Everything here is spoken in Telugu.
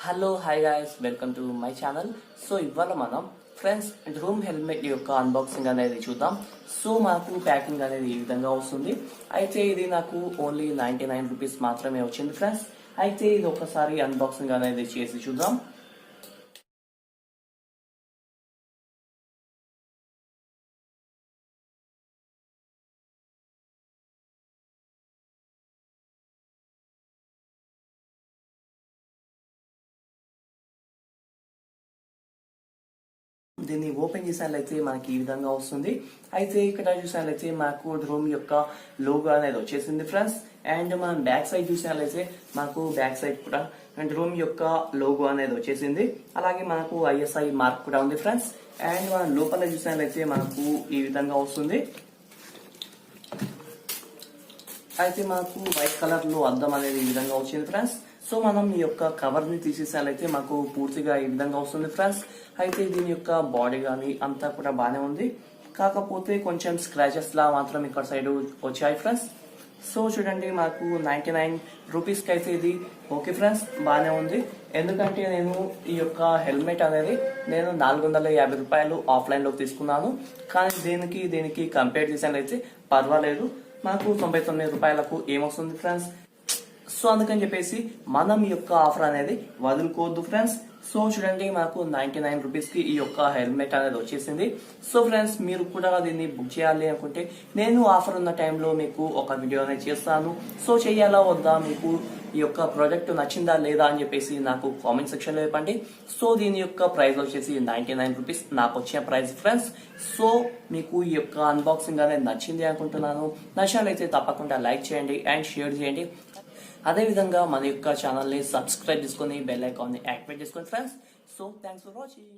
Hello hi guys, welcome to my channel. So ఇవాళ మనం ఫ్రెండ్స్ డ్రూమ్ హెల్మెట్ యొక్క అన్బాక్సింగ్ అనేది చూద్దాం. సో మాకు ప్యాకింగ్ అనేది ఈ విధంగా వస్తుంది. అయితే ఇది నాకు ఓన్లీ 99 రూపీస్ మాత్రమే వచ్చింది ఫ్రెండ్స్. అయితే ఇది ఒకసారి అన్బాక్సింగ్ అనేది చేసి చూద్దాం. దీన్ని ఓపెన్ చేసినట్లయితే మనకి ఈ విధంగా వస్తుంది. అయితే ఇక్కడ చూసినట్లయితే మాకు డ్రోమ్ యొక్క లోగో అనేది వచ్చేసింది ఫ్రెండ్స్. అండ్ మనం బ్యాక్ సైడ్ చూసినట్లయితే మాకు బ్యాక్ సైడ్ కూడా డ్రోమ్ యొక్క లోగో అనేది వచ్చేసింది. అలాగే మనకు ఐఎస్ఐ మార్క్ కూడా ఉంది ఫ్రెండ్స్. అండ్ మనం లోపల చూసినట్లయితే మనకు ఈ విధంగా వస్తుంది. అయితే మనకు వైట్ కలర్ లో అద్దం అనేది ఈ విధంగా వచ్చింది ఫ్రెండ్స్. సో మనం ఈ యొక్క కవర్ ని తీసేసాలైతే మాకు పూర్తిగా ఈ విధంగా వస్తుంది ఫ్రెండ్స్. అయితే దీని యొక్క బాడీ కానీ అంతా కూడా బాగానే ఉంది, కాకపోతే కొంచెం స్క్రాచెస్ లా మాత్రం ఇక్కడ సైడ్ వచ్చాయి ఫ్రెండ్స్. సో చూడండి, మాకు 99 రూపీస్ కి అయితే ఇది ఓకే ఫ్రెండ్స్, బాగానే ఉంది. ఎందుకంటే నేను ఈ యొక్క హెల్మెట్ అనేది నేను 450 రూపాయలు ఆఫ్లైన్ లో తీసుకున్నాను. కానీ దీనికి కంపేర్ చేసినట్లయితే పర్వాలేదు, మాకు 99 రూపాయలకు ఏమొస్తుంది ఫ్రెండ్స్. సో అందుకని చెప్పేసి మనం ఈ యొక్క ఆఫర్ అనేది వదులుకోవద్దు ఫ్రెండ్స్. సో చూడండి, మాకు 99 రూపీస్ కి ఈ యొక్క హెల్మెట్ అనేది వచ్చేసింది. సో ఫ్రెండ్స్, మీరు కూడా దీన్ని బుక్ చేయాలి అనుకుంటే నేను ఆఫర్ ఉన్న టైంలో మీకు ఒక వీడియో అనేది చేస్తాను. సో చెయ్యాలా వద్దా, మీకు ఈ యొక్క ప్రోడక్ట్ నచ్చిందా లేదా అని చెప్పేసి నాకు కామెంట్ సెక్షన్ లో చెప్పండి. సో దీని యొక్క ప్రైస్ వచ్చేసి 99 రూపీస్ నాకు వచ్చిన ప్రైస్ ఫ్రెండ్స్. సో మీకు ఈ యొక్క అన్బాక్సింగ్ అనేది నచ్చింది అనుకుంటున్నాను. నచ్చినట్లయితే తప్పకుండా లైక్ చేయండి అండ్ షేర్ చేయండి. అదేవిధంగా మన యొక్క ఛానల్ని సబ్స్క్రైబ్ చేసుకుని బెల్ ఐకాన్ని యాక్టివేట్ చేసుకోండి friends. So thanks for watching.